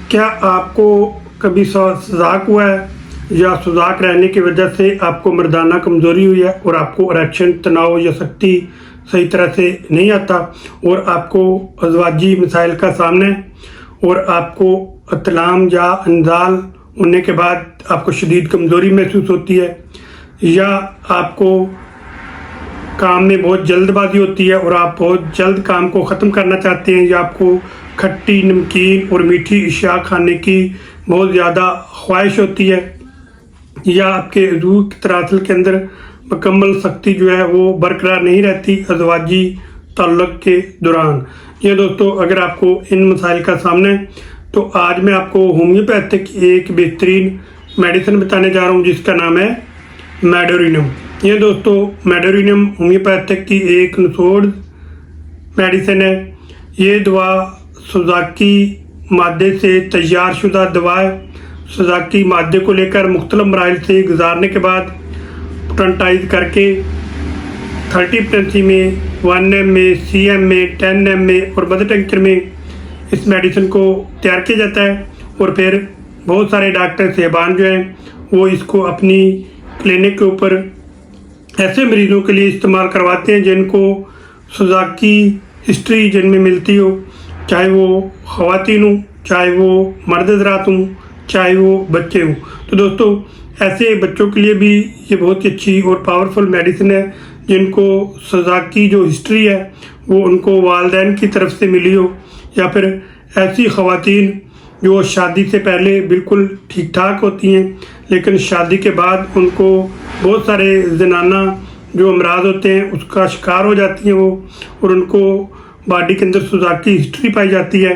क्या आपको कभी सुजाक हुआ है या सुजाक रहने की वजह से आपको मर्दाना कमज़ोरी हुई है और आपको इरेक्शन, तनाव या शक्ति सही तरह से नहीं आता और आपको अज़वाजी मसाइल का सामना है और आपको अतलाम या अंजाल होने के बाद आपको शदीद कमज़ोरी महसूस होती है, या आपको काम में बहुत जल्दबाजी होती है और आप बहुत जल्द काम को ख़त्म करना चाहते हैं, या आपको खट्टी, नमकीन और मीठी अशिया खाने की बहुत ज़्यादा ख्वाहिश होती है, या आपके रूह की तरासल के अंदर मुकम्मल सख्ती जो है वो बरकरार नहीं रहती अज़वाजी ताल्लुक़ के दौरान। ये दोस्तों, अगर आपको इन मसाइल का सामना है तो आज मैं आपको होम्योपैथिक एक बेहतरीन मेडिसिन बताने जा रहा हूँ जिसका नाम है मेडोरिनम। ये दोस्तों, मेडोरिनम होम्योपैथिक की एक नसोड़ मेडिसिन है। ये दवा सुजाकी मादे से तैयार शुदा दवा है। सुजाकी मादे को लेकर मुख्तलिफ मराइल से गुजारने के बाद पोटेंटाइज करके 30% में, 1 में, CM में, 10 में और बदर टेंचर में इस मेडिसिन को तैयार किया जाता है और फिर बहुत सारे डॉक्टर साहबान जो हैं वो इसको अपनी क्लिनिक के ऊपर ऐसे मरीज़ों के लिए इस्तेमाल करवाते हैं जिनको सुजाकी हिस्ट्री जिनमें मिलती हो, चाहे वो ख़वातीन हो, चाहे वो मर्द हज़रात हों, चाहे वो बच्चे हों। तो दोस्तों, ऐसे बच्चों के लिए भी ये बहुत ही अच्छी और पावरफुल मेडिसिन है जिनको सुजाकी जो हिस्ट्री है वो उनको वालिदैन की तरफ से मिली हो, या फिर ऐसी ख़वातीन जो शादी से पहले बिल्कुल ठीक ठाक होती हैं लेकिन शादी के बाद उनको बहुत सारे ज़नाना जो अमराज होते हैं उसका शिकार हो जाती हैं वो, और उनको बॉडी के अंदर सुजाकी हिस्ट्री पाई जाती है।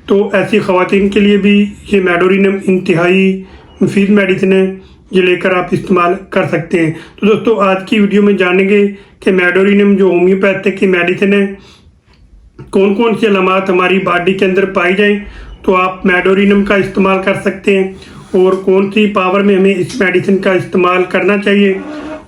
तो ऐसी ख़वातीन के लिए भी ये मेडोरिनम इंतहाई मुफीद मेडिसिन है, ये लेकर आप इस्तेमाल कर सकते हैं। तो दोस्तों, आज की वीडियो में जानेंगे कि मेडोरिनम जो होम्योपैथिक की मेडिसिन है, कौन कौन सी अलामात हमारी बॉडी के अंदर पाई जाएं तो आप मेडोरिनम का इस्तेमाल कर सकते हैं, और कौन सी पावर में हमें इस मेडिसिन का इस्तेमाल करना चाहिए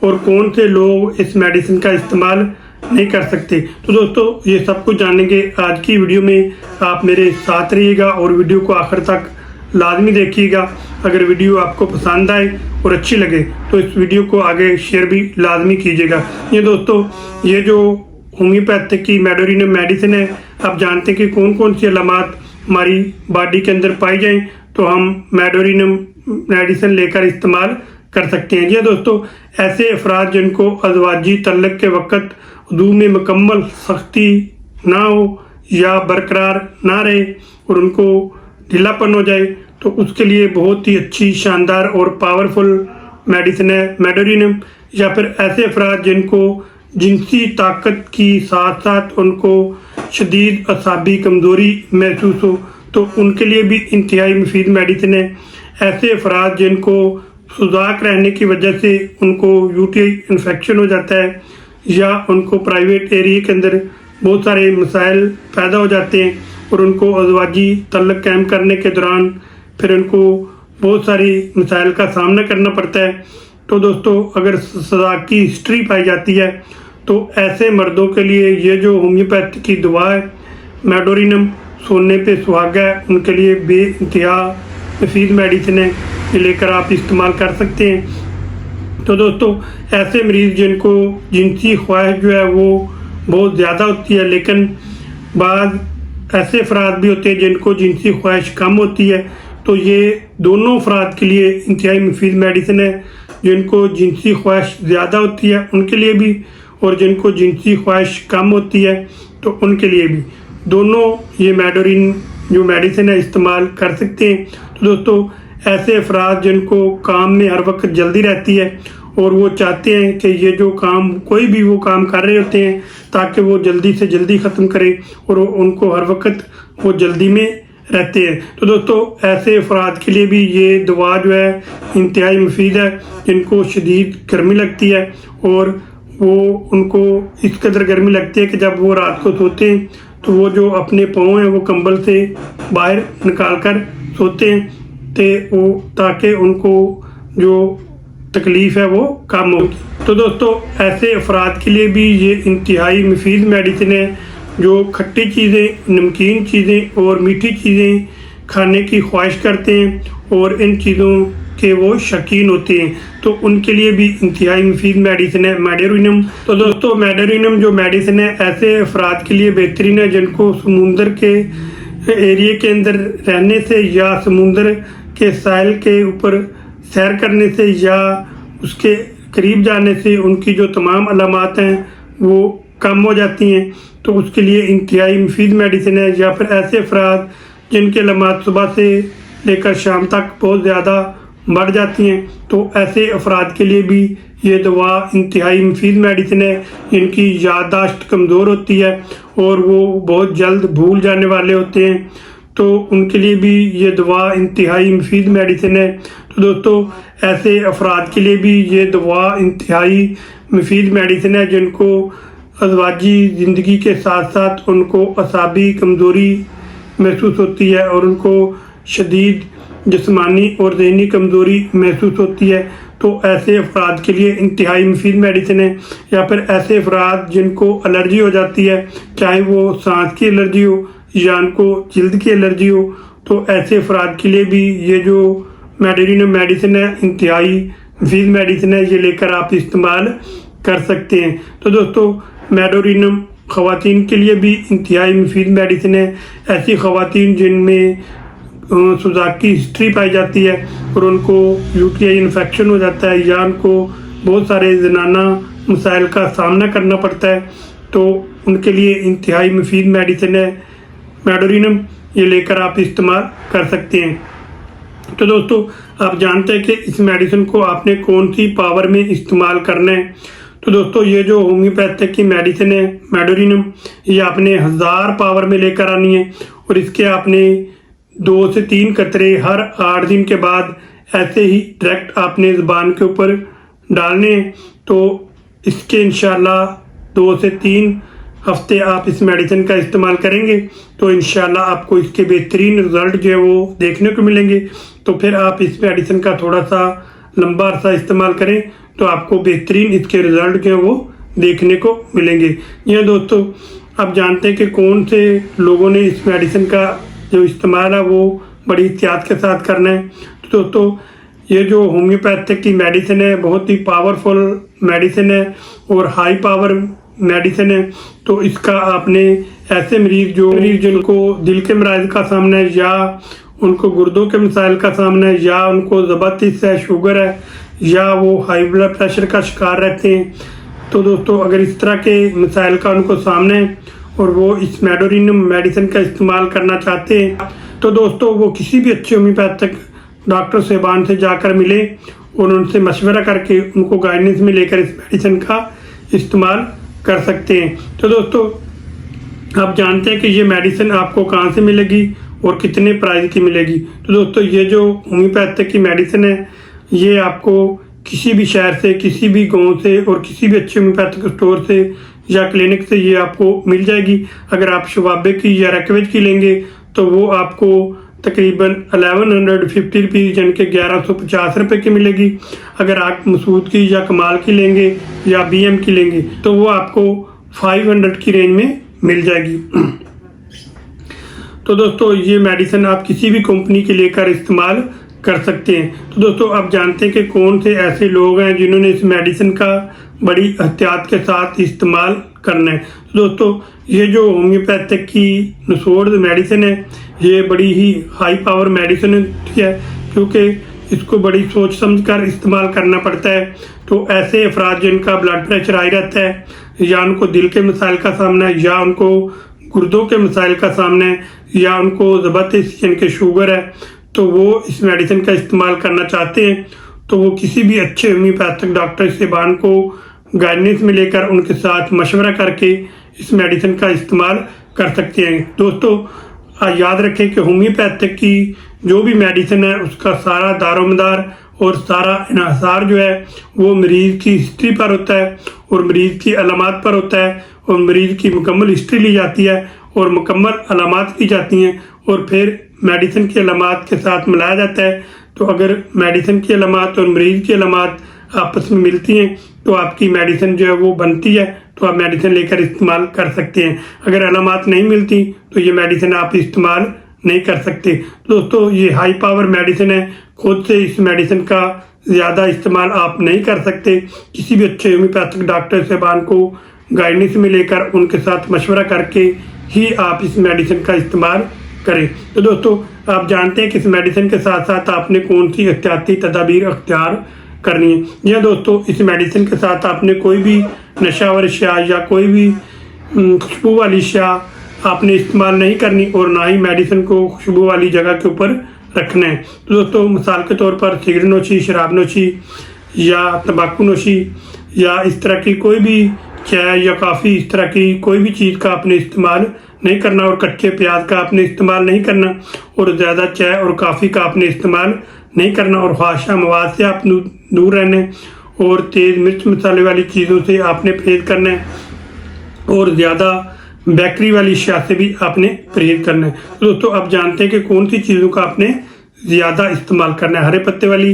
और कौन से लोग इस मेडिसिन का इस्तेमाल नहीं कर सकते। तो दोस्तों, ये सब कुछ जानेंगे आज की वीडियो में। आप मेरे साथ रहिएगा और वीडियो को आखिर तक लाजमी देखिएगा। अगर वीडियो आपको पसंद आए और अच्छी लगे तो इस वीडियो को आगे शेयर भी लाजमी कीजिएगा। ये दोस्तों, ये जो होम्योपैथिक की मेडोरिनम मेडिसिन है, आप जानते हैं कि कौन कौन सी अलामात हमारी बॉडी के अंदर पाई जाएं तो हम मेडोरिनम मेडिसिन लेकर इस्तेमाल कर सकते हैं। ये दोस्तों, ऐसे अफराद जिनको अज़वाजी तल्लुक़ के वक़्त वज़ू में मुकम्मल सख्ती ना हो या बरकरार ना रहे और उनको ढीलापन हो जाए, तो उसके लिए बहुत ही अच्छी, शानदार और पावरफुल मेडिसिन है मेडोरिनम। या फिर ऐसे अफराद जिनको जिनसी ताकत की साथ साथ उनको शदीद असाबी कमज़ोरी महसूस हो तो उनके लिए भी इंतहाई मुफीद मेडिसिन है। ऐसे अफराद जिनको सुजाक रहने की वजह से उनको UTI इन्फेक्शन हो जाता है या उनको प्राइवेट एरिया के अंदर बहुत सारे मसाइल पैदा हो जाते हैं और उनको अज़वाजी तल्लुक़ कायम करने के दौरान फिर उनको बहुत सारी मसाइल का सामना करना पड़ता है। तो दोस्तों, अगर सुजाक की हिस्ट्री पाई जाती है तो ऐसे मर्दों के लिए ये जो होम्योपैथी की दवा है मेडोरिनम, सोने पे सुहागा है, उनके लिए बेइंतहा मुफीद मेडिसिन है, ये लेकर आप इस्तेमाल कर सकते हैं। तो दोस्तों, ऐसे मरीज़ जिनको जिनसी ख्वाहिश जो है वो बहुत ज़्यादा होती है, लेकिन बाद ऐसे अफराद भी होते हैं जिनको जिनसी ख्वाहिश कम होती है, तो ये दोनों अफराद के लिए इंतहाई मुफीद मेडिसिन है। जिनको जिनसी ख्वाहिश ज़्यादा होती है उनके लिए भी, और जिनको जिनसी ख्वाहिश कम होती है तो उनके लिए भी, दोनों ये मेडोरिन जो मेडिसिन है इस्तेमाल कर सकते हैं। तो दोस्तों, ऐसे अफराद जिनको काम में हर वक्त जल्दी रहती है और वो चाहते हैं कि ये जो काम, कोई भी वो काम कर रहे होते हैं ताकि वो जल्दी से जल्दी ख़त्म करे और उनको हर वक्त वो जल्दी में रहते हैं, तो दोस्तों ऐसे अफराद के लिए भी ये दवा जो है इंतहाई मुफीद है। जिनको शदीद गर्मी लगती है और वो उनको इस कदर गर्मी लगती है कि जब वो रात को सोते हैं तो वो जो अपने पाँव हैं वो कंबल से बाहर निकाल कर सोते हैं वो, ताकि उनको जो तकलीफ़ है वो कम होगी। तो दोस्तों, ऐसे अफराद के लिए भी ये इंतहाई मुफीद मेडिसिन है जो खट्टी चीज़ें, नमकीन चीज़ें और मीठी चीज़ें खाने की ख्वाहिश करते हैं और इन चीज़ों के वो शौकीन होते हैं, तो उनके लिए भी इंतहाई मुफीद मेडिसिन है मेडोरिनम। तो दोस्तों मेडोरिनम जो मेडिसिन है ऐसे अफराद के लिए बेहतरीन है जिनको समुंदर के एरिया के अंदर रहने से या समुंदर के साहिल के ऊपर सैर करने से या उसके करीब जाने से उनकी जो तमाम अलामात हैं वो कम हो जाती हैं, तो उसके लिए इंतहाई मुफीद मेडिसिन है। या फिर ऐसे अफराद जिनके अलामात सुबह से लेकर शाम तक बहुत ज़्यादा बढ़ जाती हैं, तो ऐसे अफराद के लिए भी ये दवा इंतहाई मुफीद मेडिसिन है। इनकी याददाश्त कमज़ोर होती है और वो बहुत जल्द भूल जाने वाले होते हैं, तो उनके लिए भी ये दवा इंतहाई मुफीद मेडिसिन है। तो दोस्तों ऐसे अफराद के लिए भी ये दवा इंतहाई मुफीद मेडिसिन है जिनको अज़वाजी ज़िंदगी के साथ साथ उनको असाबी कमज़ोरी महसूस होती है और उनको शदीद जिस्मानी और ज़हनी कमज़ोरी महसूस होती है, तो ऐसे अफराद के लिए इंतहाई मुफीद मेडिसिन है। या फिर ऐसे अफराद जिनको एलर्जी हो जाती है, चाहे वो सांस की एलर्जी हो या उनको जल्द की एलर्जी हो, तो ऐसे अफराद के लिए भी ये जो मेडोरिनम मेडिसिन है इंतहाई मुफीद मेडिसिन है, ये लेकर आप इस्तेमाल कर सकते हैं। तो दोस्तों मेडोरिनम ख़वातीन के लिए भी इंतहाई मुफीद मेडिसिन है। ऐसी ख़वातीन जिनमें सुजाक की हिस्ट्री पाई जाती है और उनको यूटीआई इन्फेक्शन हो जाता है या उनको बहुत सारे ज़नाना मसाइल का सामना करना पड़ता है, तो उनके लिए इंतहाई मुफीद मेडिसिन है मेडोरिनम, ये लेकर आप इस्तेमाल कर सकते हैं। तो दोस्तों आप जानते हैं कि इस मेडिसिन को आपने कौन सी पावर में इस्तेमाल करना है। तो दोस्तों ये जो होम्योपैथिक की मेडिसिन है मेडोरिनम, ये आपने 1000 पावर में लेकर आनी है और इसके आपने 2 से 3 कतरे हर 8 दिन के बाद ऐसे ही डायरेक्ट आपने ज़ुबान के ऊपर डालने हैं। तो इसके इंशाल्लाह 2 से 3 हफ्ते आप इस मेडिसिन का इस्तेमाल करेंगे तो इंशाल्लाह आपको इसके बेहतरीन रिज़ल्ट जो है वो देखने को मिलेंगे। तो फिर आप इस मेडिसिन का थोड़ा सा लंबा अरसा इस्तेमाल करें तो आपको बेहतरीन इसके रिज़ल्ट जो है वो देखने को मिलेंगे। यह दोस्तों आप जानते हैं कि कौन से लोगों ने इस मेडिसिन का जो इस्तेमाल है वो बड़ी एहतियात के साथ करना है। तो दोस्तों ये जो होम्योपैथिक की मेडिसिन है बहुत ही पावरफुल मेडिसिन है और हाई पावर मेडिसिन है, तो इसका आपने ऐसे मरीज़ जिनको दिल के मराज का सामना है या उनको गुर्दों के मसाइल का सामना है या उनको ज़बरदस्त है, शुगर है या वो हाई ब्लड प्रेशर का शिकार रहते हैं, तो दोस्तों अगर इस तरह के मसाइल का उनको सामने है और वो इस मेडोरिनम मेडिसिन का इस्तेमाल करना चाहते हैं, तो दोस्तों वो किसी भी अच्छे होम्योपैथिक डॉक्टर साहबान से जाकर मिले और उनसे मशवरा करके उनको गाइडेंस में लेकर इस मेडिसिन का इस्तेमाल कर सकते हैं। तो दोस्तों आप जानते हैं कि ये मेडिसिन आपको कहाँ से मिलेगी और कितने प्राइस की मिलेगी। तो दोस्तों ये जो होम्योपैथिक की मेडिसिन है ये आपको किसी भी शहर से, किसी भी गांव से और किसी भी अच्छे होम्योपैथिक स्टोर से या क्लिनिक से ये आपको मिल जाएगी। अगर आप शवाबे की या रकवेज की लेंगे तो वो आपको तकरीबन 1150 रुपीज़ यानी कि 1150 रुपये की मिलेगी। अगर आप मसूद की या कमाल की लेंगे या बीएम की लेंगे तो वो आपको 500 की रेंज में मिल जाएगी। तो दोस्तों ये मेडिसिन आप किसी भी कंपनी के लेकर इस्तेमाल कर सकते हैं। तो दोस्तों आप जानते हैं कि कौन से ऐसे लोग हैं जिन्होंने इस मेडिसिन का बड़ी एहतियात के साथ इस्तेमाल करना है। तो दोस्तों ये जो होम्योपैथिक की नसोड़ मेडिसिन है ये बड़ी ही हाई पावर मेडिसिन है क्योंकि इसको बड़ी सोच समझ कर इस्तेमाल करना पड़ता है। तो ऐसे अफराद जिनका ब्लड प्रेशर हाई रहता है या उनको दिल के मसाइल का सामना है या उनको गुर्दों के मसाइल का सामना है या उनको ज़बरदस्त यानी कि शुगर है, तो वो इस मेडिसिन का इस्तेमाल करना चाहते हैं तो वो किसी भी अच्छे होम्योपैथिक डॉक्टर साहबान को गाइडेंस में लेकर उनके साथ मशवरा करके इस मेडिसिन का इस्तेमाल कर सकते हैं। दोस्तों याद रखें कि होम्योपैथिक की जो भी मेडिसिन है उसका सारा दारोमदार और सारा इन्हसार जो है वो मरीज़ की हिस्ट्री पर होता है और मरीज़ की अलामात पर होता है और मरीज़ की मुकम्मल हिस्ट्री ली जाती है और मुकम्मल अलामात की जाती हैं और फिर मेडिसिन की अलामात के साथ मिलाया जाता है। तो अगर मेडिसिन की अलामात और मरीज़ की अलामात आपस में मिलती हैं तो आपकी मेडिसिन जो है वो बनती है, तो आप मेडिसिन लेकर इस्तेमाल कर सकते हैं। अगर अलामात नहीं मिलती तो ये मेडिसिन आप इस्तेमाल नहीं कर सकते। दोस्तों ये हाई पावर मेडिसिन है, खुद से इस मेडिसिन का ज़्यादा इस्तेमाल आप नहीं कर सकते। किसी भी अच्छे होम्योपैथिक डॉक्टर साहबान को गाइडेंस में लेकर उनके साथ मशवरा करके ही आप इस मेडिसिन का इस्तेमाल करें। तो दोस्तों आप जानते हैं कि इस मेडिसिन के साथ साथ आपने कौन सी एहतियाती तदाबीर अख्तियार करनी है। यह दोस्तों इस मेडिसिन के साथ आपने कोई भी नशावर अशिया या कोई भी खुशबू वाली अशिया आपने इस्तेमाल नहीं करनी और ना ही मेडिसिन को खुशबू वाली जगह के ऊपर रखना है। तो दोस्तों मिसाल के तौर पर सिगरेट नोशी, शराब नोशी या तंबाकू नोशी या इस तरह की कोई भी चाय या कॉफ़ी, इस तरह की कोई भी चीज़ का आपने इस्तेमाल नहीं करना और कच्चे प्याज का आपने इस्तेमाल नहीं करना और ज़्यादा चाय और कॉफ़ी का आपने इस्तेमाल नहीं करना और फाहिशा मवाद से आप दूर रहने और तेज़ मिर्च मसाले वाली चीज़ों से आपने परहेज़ करना है और ज़्यादा बेकरी वाली अशिया से भी आपने परहेज़ करना है। तो दोस्तों आप जानते हैं कि कौन सी चीज़ों का आपने ज़्यादा इस्तेमाल करना है। हरे पत्ते वाली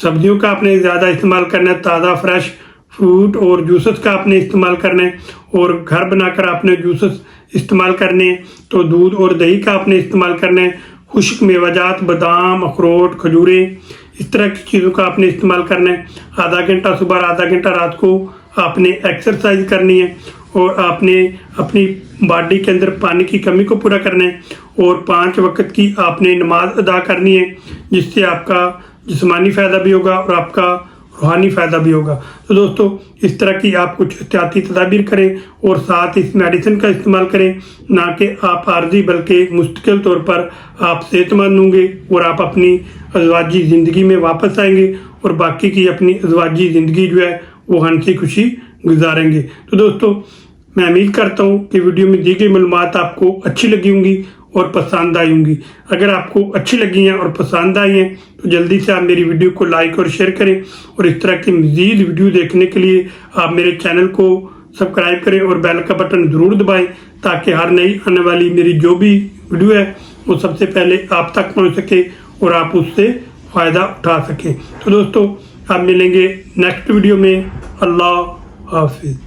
सब्जियों का आपने ज़्यादा इस्तेमाल करना है, ताज़ा फ्रेश फ्रूट और जूसेस का आपने इस्तेमाल करना है और घर बनाकर आपने जूसेस इस्तेमाल करने हैं। तो दूध और दही का आपने इस्तेमाल करना है, खुश्क मेवाजात, बादाम, अखरोट, खजूरें, इस तरह की चीज़ों का आपने इस्तेमाल करना है। आधा घंटा सुबह, आधा घंटा रात को आपने एक्सरसाइज करनी है और आपने अपनी बॉडी के अंदर पानी की कमी को पूरा करना है और 5 वक्त की आपने नमाज अदा करनी है, जिससे आपका जिस्मानी फ़ायदा भी होगा और आपका रूहानी फ़ायदा भी होगा। तो दोस्तों इस तरह की आप कुछ एहतियाती तदाबीर करें और साथ इस मेडिसिन का इस्तेमाल करें, ना कि आप आर्जी बल्कि मुस्तकिल तौर पर आप सेहतमंद होंगे और आप अपनी अज़वाजी ज़िंदगी में वापस आएंगे और बाकी की अपनी अज़वाजी ज़िंदगी जो है वो हंसी खुशी गुजारेंगे। तो दोस्तों मैं उम्मीद करता हूँ कि वीडियो में दी गई मालूमात आपको अच्छी लगी होंगी और पसंद आई होंगी। अगर आपको अच्छी लगी हैं और पसंद आई हैं तो जल्दी से आप मेरी वीडियो को लाइक और शेयर करें और इस तरह की मज़ीद वीडियो देखने के लिए आप मेरे चैनल को सब्सक्राइब करें और बेल का बटन ज़रूर दबाएं ताकि हर नई आने वाली मेरी जो भी वीडियो है वो सबसे पहले आप तक पहुंच सके और आप उससे फ़ायदा उठा सकें। तो दोस्तों आप मिलेंगे नेक्स्ट वीडियो में। अल्लाह हाफिज़।